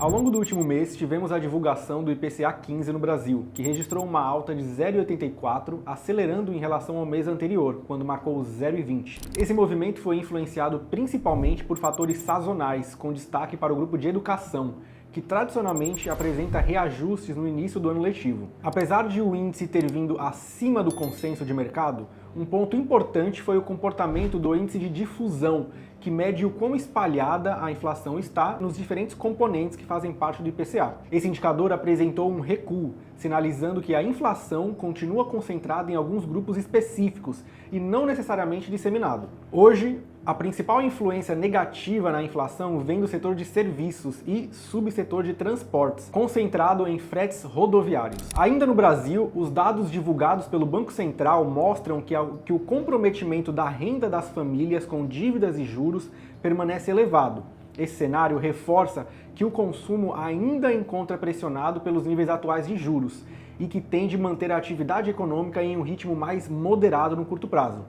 Ao longo do último mês, tivemos a divulgação do IPCA 15 no Brasil, que registrou uma alta de 0,84, acelerando em relação ao mês anterior, quando marcou 0,20. Esse movimento foi influenciado principalmente por fatores sazonais, com destaque para o grupo de educação, que tradicionalmente apresenta reajustes no início do ano letivo. Apesar de o índice ter vindo acima do consenso de mercado, um ponto importante foi o comportamento do índice de difusão, que mede o quão espalhada a inflação está nos diferentes componentes que fazem parte do IPCA. Esse indicador apresentou um recuo, sinalizando que a inflação continua concentrada em alguns grupos específicos e não necessariamente disseminado. Hoje, a principal influência negativa na inflação vem do setor de serviços e subsetor de transportes, concentrado em fretes rodoviários. Ainda no Brasil, os dados divulgados pelo Banco Central mostram que o comprometimento da renda das famílias com dívidas e juros permanece elevado. Esse cenário reforça que o consumo ainda encontra pressionado pelos níveis atuais de juros e que tende a manter a atividade econômica em um ritmo mais moderado no curto prazo.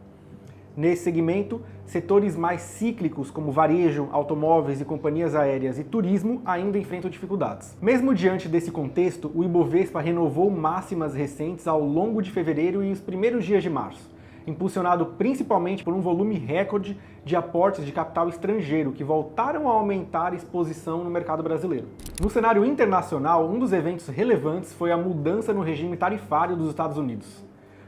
Nesse segmento, setores mais cíclicos como varejo, automóveis e companhias aéreas e turismo ainda enfrentam dificuldades. Mesmo diante desse contexto, o Ibovespa renovou máximas recentes ao longo de fevereiro e os primeiros dias de março, impulsionado principalmente por um volume recorde de aportes de capital estrangeiro que voltaram a aumentar a exposição no mercado brasileiro. No cenário internacional, um dos eventos relevantes foi a mudança no regime tarifário dos Estados Unidos.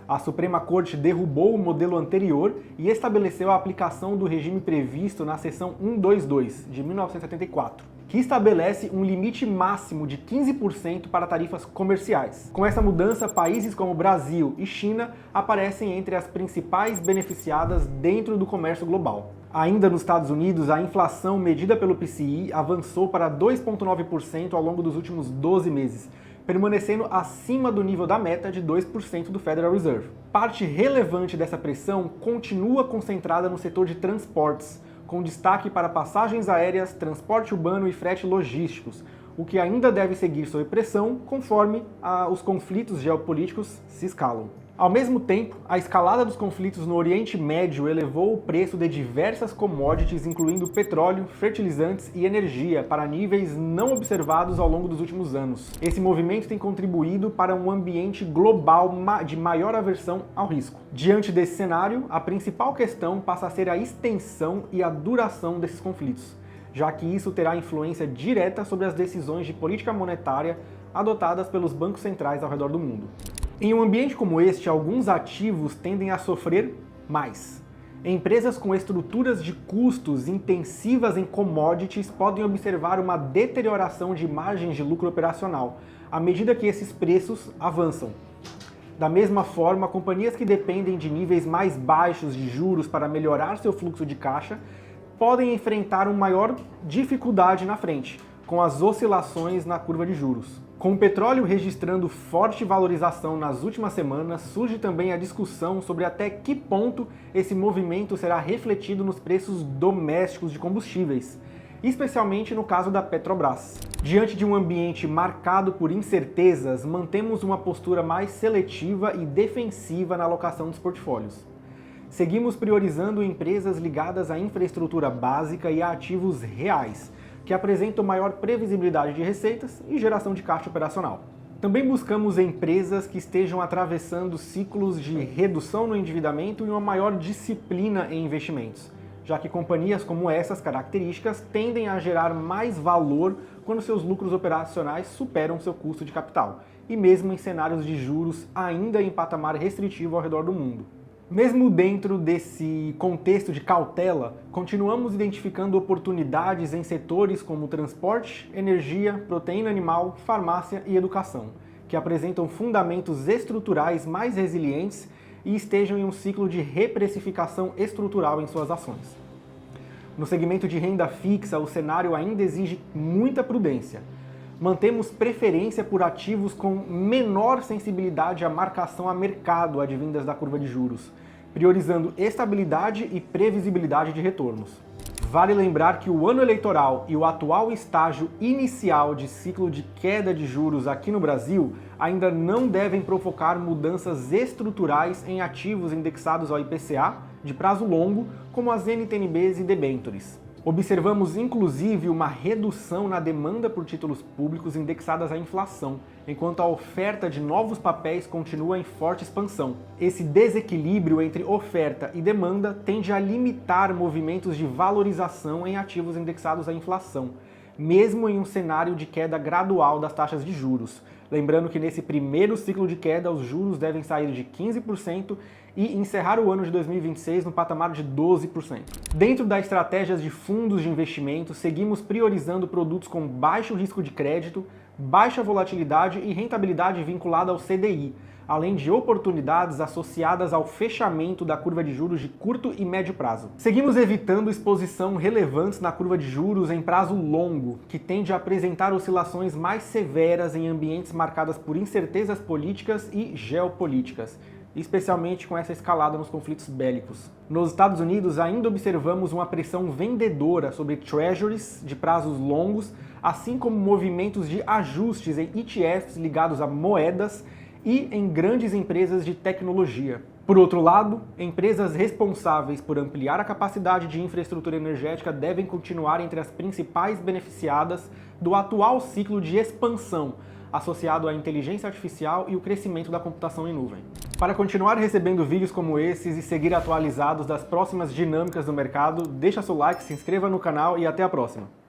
A Suprema Corte derrubou o modelo anterior e estabeleceu a aplicação do regime previsto na Seção 122, de 1974, que estabelece um limite máximo de 15% para tarifas comerciais. Com essa mudança, países como Brasil e China aparecem entre as principais beneficiadas dentro do comércio global. Ainda nos Estados Unidos, a inflação medida pelo PCI avançou para 2,9% ao longo dos últimos 12 meses, permanecendo acima do nível da meta de 2% do Federal Reserve. Parte relevante dessa pressão continua concentrada no setor de transportes, com destaque para passagens aéreas, transporte urbano e frete logísticos, o que ainda deve seguir sob pressão conforme os conflitos geopolíticos se escalam. Ao mesmo tempo, a escalada dos conflitos no Oriente Médio elevou o preço de diversas commodities, incluindo petróleo, fertilizantes e energia, para níveis não observados ao longo dos últimos anos. Esse movimento tem contribuído para um ambiente global de maior aversão ao risco. Diante desse cenário, a principal questão passa a ser a extensão e a duração desses conflitos, já que isso terá influência direta sobre as decisões de política monetária adotadas pelos bancos centrais ao redor do mundo. Em um ambiente como este, alguns ativos tendem a sofrer mais. Empresas com estruturas de custos intensivas em commodities podem observar uma deterioração de margens de lucro operacional, à medida que esses preços avançam. Da mesma forma, companhias que dependem de níveis mais baixos de juros para melhorar seu fluxo de caixa podem enfrentar uma maior dificuldade na frente, com as oscilações na curva de juros. Com o petróleo registrando forte valorização nas últimas semanas, surge também a discussão sobre até que ponto esse movimento será refletido nos preços domésticos de combustíveis, especialmente no caso da Petrobras. Diante de um ambiente marcado por incertezas, mantemos uma postura mais seletiva e defensiva na alocação dos portfólios. Seguimos priorizando empresas ligadas à infraestrutura básica e a ativos reais, que apresentam maior previsibilidade de receitas e geração de caixa operacional. Também buscamos empresas que estejam atravessando ciclos de redução no endividamento e uma maior disciplina em investimentos, já que companhias como essas características tendem a gerar mais valor quando seus lucros operacionais superam seu custo de capital, e mesmo em cenários de juros ainda em patamar restritivo ao redor do mundo. Mesmo dentro desse contexto de cautela, continuamos identificando oportunidades em setores como transporte, energia, proteína animal, farmácia e educação, que apresentam fundamentos estruturais mais resilientes e estejam em um ciclo de reprecificação estrutural em suas ações. No segmento de renda fixa, o cenário ainda exige muita prudência. Mantemos preferência por ativos com menor sensibilidade à marcação a mercado advindas da curva de juros, priorizando estabilidade e previsibilidade de retornos. Vale lembrar que o ano eleitoral e o atual estágio inicial de ciclo de queda de juros aqui no Brasil ainda não devem provocar mudanças estruturais em ativos indexados ao IPCA de prazo longo, como as NTNBs e debêntures. Observamos inclusive uma redução na demanda por títulos públicos indexadas à inflação, enquanto a oferta de novos papéis continua em forte expansão. Esse desequilíbrio entre oferta e demanda tende a limitar movimentos de valorização em ativos indexados à inflação, mesmo em um cenário de queda gradual das taxas de juros. Lembrando que nesse primeiro ciclo de queda, os juros devem sair de 15% e encerrar o ano de 2026 no patamar de 12%. Dentro das estratégias de fundos de investimento, seguimos priorizando produtos com baixo risco de crédito, baixa volatilidade e rentabilidade vinculada ao CDI, além de oportunidades associadas ao fechamento da curva de juros de curto e médio prazo. Seguimos evitando exposição relevantes na curva de juros em prazo longo, que tende a apresentar oscilações mais severas em ambientes marcados por incertezas políticas e geopolíticas, especialmente com essa escalada nos conflitos bélicos. Nos Estados Unidos, ainda observamos uma pressão vendedora sobre treasuries de prazos longos, assim como movimentos de ajustes em ETFs ligados a moedas e em grandes empresas de tecnologia. Por outro lado, empresas responsáveis por ampliar a capacidade de infraestrutura energética devem continuar entre as principais beneficiadas do atual ciclo de expansão, associado à inteligência artificial e o crescimento da computação em nuvem. Para continuar recebendo vídeos como esses e seguir atualizados das próximas dinâmicas do mercado, deixa seu like, se inscreva no canal e até a próxima!